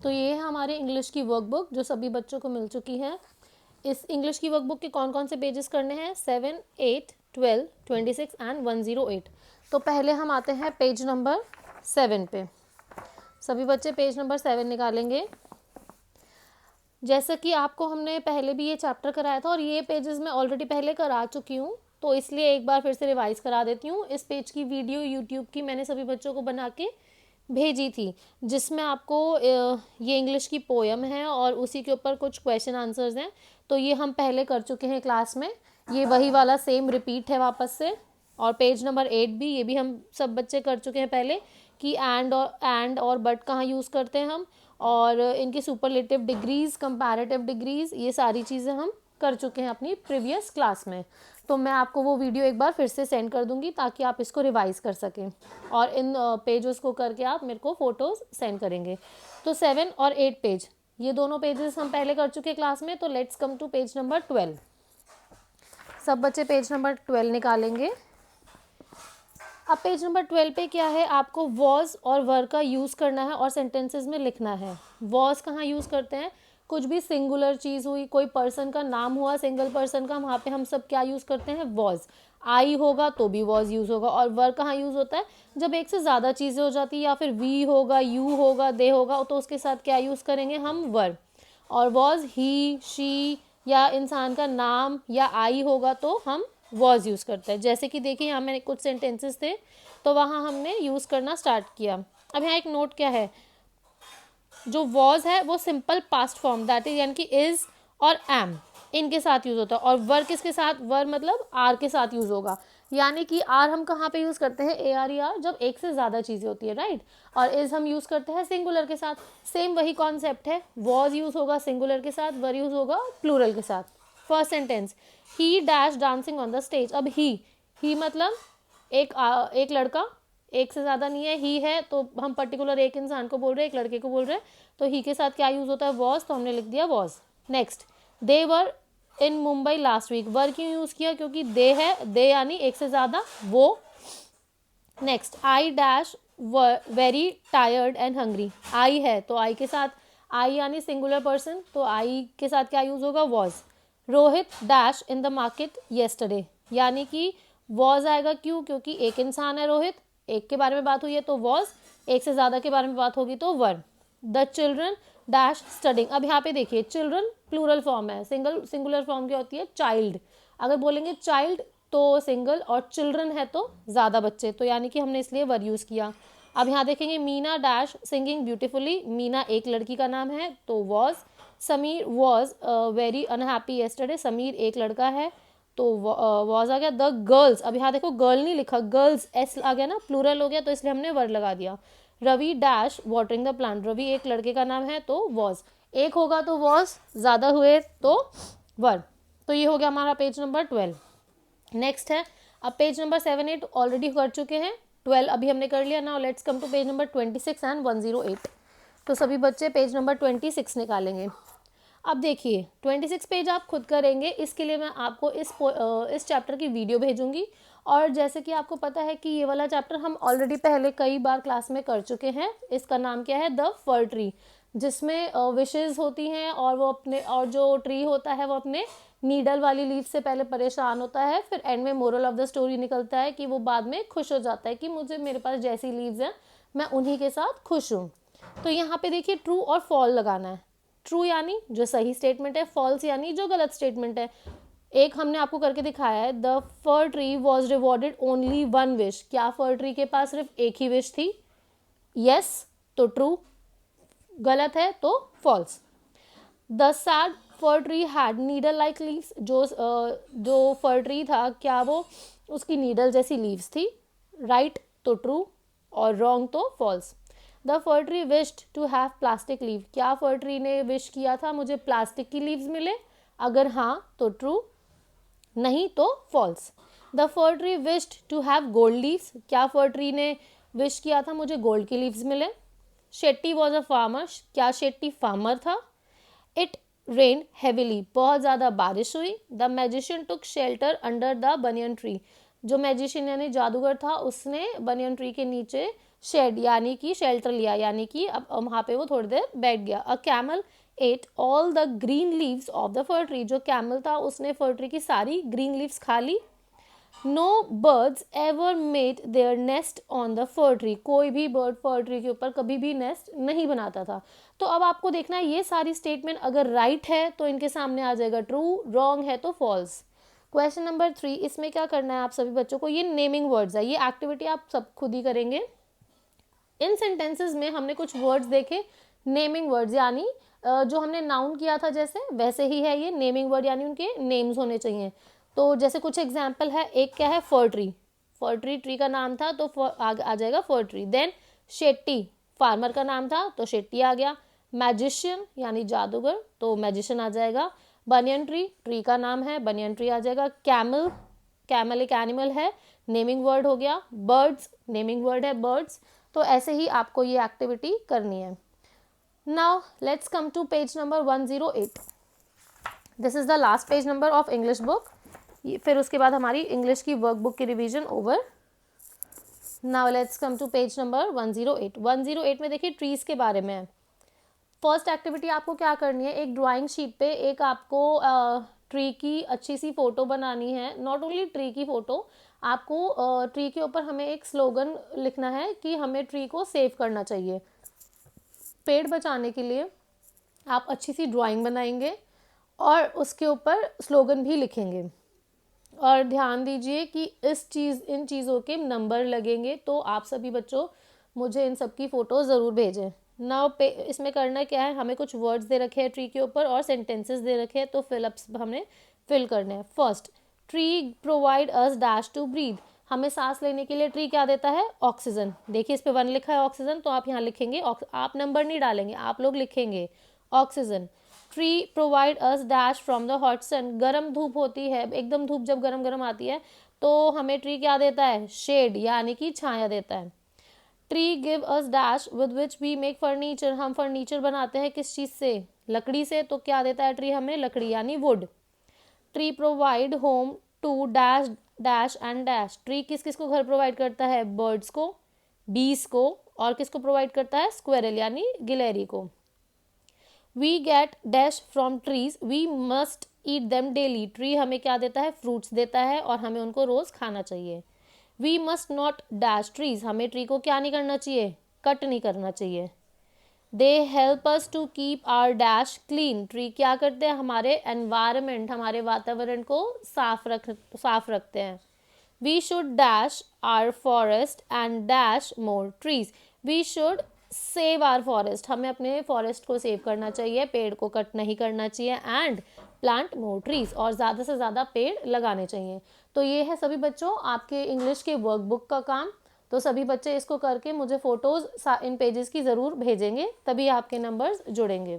तो ये है हमारे इंग्लिश की वर्कबुक जो सभी बच्चों को मिल चुकी है। इस इंग्लिश की वर्कबुक के कौन कौन से पेजेस करने हैं? 7, 8, 12, 26 एंड 108। तो पहले हम आते हैं पेज नंबर 7 पे। सभी बच्चे पेज नंबर 7 निकालेंगे। जैसा कि आपको हमने पहले भी ये चैप्टर कराया था और ये पेजेस मैं ऑलरेडी पहले करा चुकी हूँ, तो इसलिए एक बार फिर से रिवाइज करा देती हूँ। इस पेज की वीडियो यूट्यूब की मैंने सभी बच्चों को बना के भेजी थी, जिसमें आपको ये इंग्लिश की पोयम है और उसी के ऊपर कुछ क्वेश्चन आंसर्स हैं। तो ये हम पहले कर चुके हैं क्लास में, ये वही वाला सेम रिपीट है वापस से। और पेज नंबर 8 भी, ये भी हम सब बच्चे कर चुके हैं पहले, कि एंड और बट कहाँ यूज़ करते हैं हम, और इनकी सुपरलेटिव डिग्रीज, कंपैरेटिव डिग्रीज, ये सारी चीज़ें हम कर चुके हैं अपनी प्रीवियस क्लास में। तो मैं आपको वो वीडियो एक बार फिर से सेंड कर दूंगी ताकि आप इसको रिवाइज कर सकें, और इन पेजेस को करके आप मेरे को फ़ोटोज़ सेंड करेंगे। तो 7 और 8 पेज, ये दोनों पेजेस हम पहले कर चुके क्लास में। तो let's come to page number 12। सब बच्चे पेज नंबर 12 निकालेंगे। अब पेज नंबर 12 पे क्या है, आपको वॉज और वर का यूज़ करना है और सेंटेंसेस में लिखना है। वॉज कहाँ यूज़ करते हैं? कुछ भी सिंगुलर चीज़ हुई, कोई पर्सन का नाम हुआ सिंगल पर्सन का, वहाँ पे हम सब क्या यूज़ करते हैं? वॉज। आई होगा तो भी वॉज यूज़ होगा। और वर कहाँ यूज़ होता है? जब एक से ज़्यादा चीज़ें हो जाती है, या फिर वी होगा, यू होगा, दे होगा, तो उसके साथ क्या यूज़ करेंगे हम? वर। और वॉज ही, शी, या इंसान का नाम या आई होगा तो हम वॉज यूज़ करते हैं। जैसे कि देखिए यहाँ मैंने कुछ सेंटेंसेस थे तो वहाँ हमने यूज़ करना स्टार्ट किया। अब यहाँ एक नोट क्या है, जो वॉज है वो simple past form, that is यानी कि इज और एम, इनके साथ यूज़ होता है। और वर किसके साथ? वर मतलब आर के साथ यूज़ होगा। यानी कि आर हम कहाँ पे यूज़ करते हैं? ए आर ई आर, जब एक से ज़्यादा चीज़ें होती है, राइट। और इज हम यूज़ करते हैं सिंगुलर के साथ। सेम वही कॉन्सेप्ट है, वॉज यूज़ होगा सिंगुलर के साथ, वर यूज़ होगा प्लूरल के साथ। First sentence, he dash dancing on the stage. अब ही मतलब एक लड़का, एक से ज़्यादा नहीं है, ही है तो हम पर्टिकुलर एक इंसान को बोल रहे हैं, एक लड़के को बोल रहे हैं, तो ही के साथ क्या यूज़ होता है? वॉज, तो हमने लिख दिया was. Next, they were in Mumbai last week. Were क्यों यूज़ किया? क्योंकि दे है, दे यानी एक से ज़्यादा, वो। Next, I dash very tired and hungry. I है तो आई के साथ, आई यानी सिंगुलर पर्सन, तो आई के साथ क्या यूज़ होगा? Was. Rohit dash in the market yesterday, यानी कि वॉज आएगा। क्यों? क्योंकि एक इंसान है रोहित, एक के बारे में बात हुई है तो वॉज, एक से ज़्यादा के बारे में बात होगी तो were. The children dash studying. अब यहाँ पे देखिए, चिल्ड्रन प्लूरल फॉर्म है, सिंगुलर फॉर्म क्या होती है? चाइल्ड। अगर बोलेंगे चाइल्ड तो सिंगल, और चिल्ड्रन है तो ज़्यादा बच्चे, तो यानी कि हमने इसलिए वर यूज़ किया। अब यहाँ देखेंगे, Meena dash singing beautifully. Meena एक लड़की का नाम है तो was. Sameer was very unhappy yesterday. Sameer एक लड़का है तो वॉज आ गया। द गर्ल्स, अब यहाँ देखो गर्ल नहीं लिखा, गर्ल्स एस आ गया ना, प्लूरल हो गया, तो इसलिए हमने वर लगा दिया। Ravi dash watering the plant. Ravi एक लड़के का नाम है तो वॉज। एक होगा तो वॉज, ज़्यादा हुए तो वर। तो ये हो गया हमारा पेज नंबर 12। नेक्स्ट है, अब पेज नंबर 7, 8 ऑलरेडी कर चुके हैं, 12 अभी हमने कर लिया। Now let's come to page number 26 and 108। तो सभी बच्चे पेज नंबर 26 निकालेंगे। अब देखिए 26 पेज आप खुद करेंगे, इसके लिए मैं आपको इस चैप्टर की वीडियो भेजूंगी। और जैसे कि आपको पता है कि ये वाला चैप्टर हम ऑलरेडी पहले कई बार क्लास में कर चुके हैं। इसका नाम क्या है? द फर ट्री, जिसमें विशेज़ होती हैं और वो अपने, और जो ट्री होता है वो अपने नीडल वाली लीफ से पहले परेशान होता है, फिर एंड में मोरल ऑफ द स्टोरी निकलता है कि वो बाद में खुश हो जाता है कि मुझे, मेरे पास जैसी लीव्स हैं मैं उन्हीं के साथ खुश हूँ। तो यहाँ पे देखिए ट्रू और फॉल लगाना है। ट्रू यानी जो सही स्टेटमेंट है, फॉल्स यानी जो गलत स्टेटमेंट है। एक हमने आपको करके दिखाया है, the fir tree was rewarded only one wish. क्या फर ट्री के पास सिर्फ एक ही विश थी? यस तो ट्रू, गलत है तो false. The sad fir tree had needle like leaves. जो फर ट्री था, क्या वो, उसकी नीडल जैसी लीव्स थी? राइट तो ट्रू, और रॉन्ग तो false. The fir tree wished to have plastic leave. क्या फर ट्री ने विश किया था मुझे प्लास्टिक की लीव्स मिले? अगर हाँ तो ट्रू, नहीं तो false. The fir tree wished to have gold leaves. क्या फर ट्री ने विश किया था मुझे गोल्ड की लीव्स मिले? Shetty was a farmer. क्या शेट्टी फार्मर था? It rain heavily. बहुत ज़्यादा बारिश हुई। The magician took shelter under the banyan tree. जो मैजिशियन यानी जादूगर था, उसने बनियन ट्री के नीचे शेड यानी कि शेल्टर लिया, यानी कि अब वहाँ पे वो थोड़ी देर बैठ गया। A camel ate all the green leaves of the fir tree, जो कैमल था उसने फर ट्री की सारी ग्रीन लीव्स खा ली। No birds ever made their nest on the fir tree, कोई भी बर्ड फर ट्री के ऊपर कभी भी नेस्ट नहीं बनाता था। तो अब आपको देखना है ये सारी स्टेटमेंट अगर राइट है तो इनके सामने आ जाएगा ट्रू, रॉन्ग है तो फॉल्स। क्वेश्चन नंबर 3, इसमें क्या करना है आप सभी बच्चों को, ये नेमिंग वर्ड्स है, ये एक्टिविटी आप सब खुद ही करेंगे। इन सेंटेंसेस में हमने कुछ वर्ड्स देखे नेमिंग वर्ड्स, यानी जो हमने नाउन किया था जैसे वैसे ही है ये नेमिंग वर्ड, यानी उनके नेम्स होने चाहिए। तो जैसे कुछ एग्जाम्पल है, एक क्या है fir tree, fir tree tree का नाम था तो आ जाएगा fir tree. Then Shetty farmer का नाम था तो शेट्टी आ गया। मैजिशियन यानी जादूगर तो मैजिशियन आ जाएगा। बनियन ट्री ट्री का नाम है, बनियन ट्री आ जाएगा। कैमल, कैमल एक एनिमल है, नेमिंग वर्ड हो गया। बर्ड्स नेमिंग वर्ड है बर्ड्स। तो ऐसे ही आपको ये एक्टिविटी करनी है। Now let's come to page number 108। This is the last page number of English book. फिर उसके बाद हमारी इंग्लिश की वर्कबुक की revision over. Now let's come to page number 108। 108 में देखिए ट्रीज के बारे में है। फर्स्ट एक्टिविटी आपको क्या करनी है, एक ड्राइंग शीट पे एक आपको ट्री की अच्छी सी फोटो बनानी है। नॉट ओनली ट्री की फोटो, आपको ट्री के ऊपर हमें एक स्लोगन लिखना है कि हमें ट्री को सेव करना चाहिए। पेड़ बचाने के लिए आप अच्छी सी ड्राइंग बनाएंगे और उसके ऊपर स्लोगन भी लिखेंगे। और ध्यान दीजिए कि इन चीज़ों के नंबर लगेंगे, तो आप सभी बच्चों मुझे इन सब की फ़ोटो ज़रूर भेजें। नाउ इसमें करना क्या है, हमें कुछ वर्ड्स दे रखे हैं ट्री के ऊपर और सेंटेंसेस दे रखे हैं, तो फिलअप्स हमें फिल करने हैं। First, tree provide us dash to breathe, हमें सांस लेने के लिए ट्री क्या देता है, ऑक्सीजन। देखिए इस पे 1 लिखा है ऑक्सीजन, तो आप यहाँ लिखेंगे, आप नंबर नहीं डालेंगे, आप लोग लिखेंगे oxygen. Tree provide us dash from the hot sun, गर्म धूप होती है, एकदम धूप जब गर्म गर्म आती है तो हमें ट्री क्या देता है, शेड यानी कि छाया देता है। Tree give us dash with which we make furniture, हम फर्नीचर बनाते हैं किस चीज़ से, लकड़ी से, तो क्या देता है ट्री हमें, लकड़ी यानी wood. Tree provide home to dash dash and dash, tree किस किस को घर प्रोवाइड करता है, बर्ड्स को, बीस को, और किसको प्रोवाइड करता है, स्क्वेरल यानी गिलहरी को। We get dash from trees we must eat them daily, tree हमें क्या देता है, फ्रूट्स देता है और हमें उनको रोज खाना चाहिए। We must not dash trees, हमें ट्री को क्या नहीं करना चाहिए, कट नहीं करना चाहिए। They help us to keep our dash clean, tree क्या करते हैं, हमारे एनवायरनमेंट, हमारे वातावरण को साफ रखते हैं। We should dash our forest and dash more trees, we should save our forest, हमें अपने फॉरेस्ट को सेव करना चाहिए, पेड़ को कट नहीं करना चाहिए। एंड प्लांट मोर ट्रीज, और ज़्यादा से ज़्यादा पेड़ लगाने चाहिए। तो ये है सभी बच्चों आपके इंग्लिश के वर्कबुक का काम। तो सभी बच्चे इसको करके मुझे फ़ोटोज़ इन पेजेस की ज़रूर भेजेंगे, तभी आपके नंबर्स जुड़ेंगे।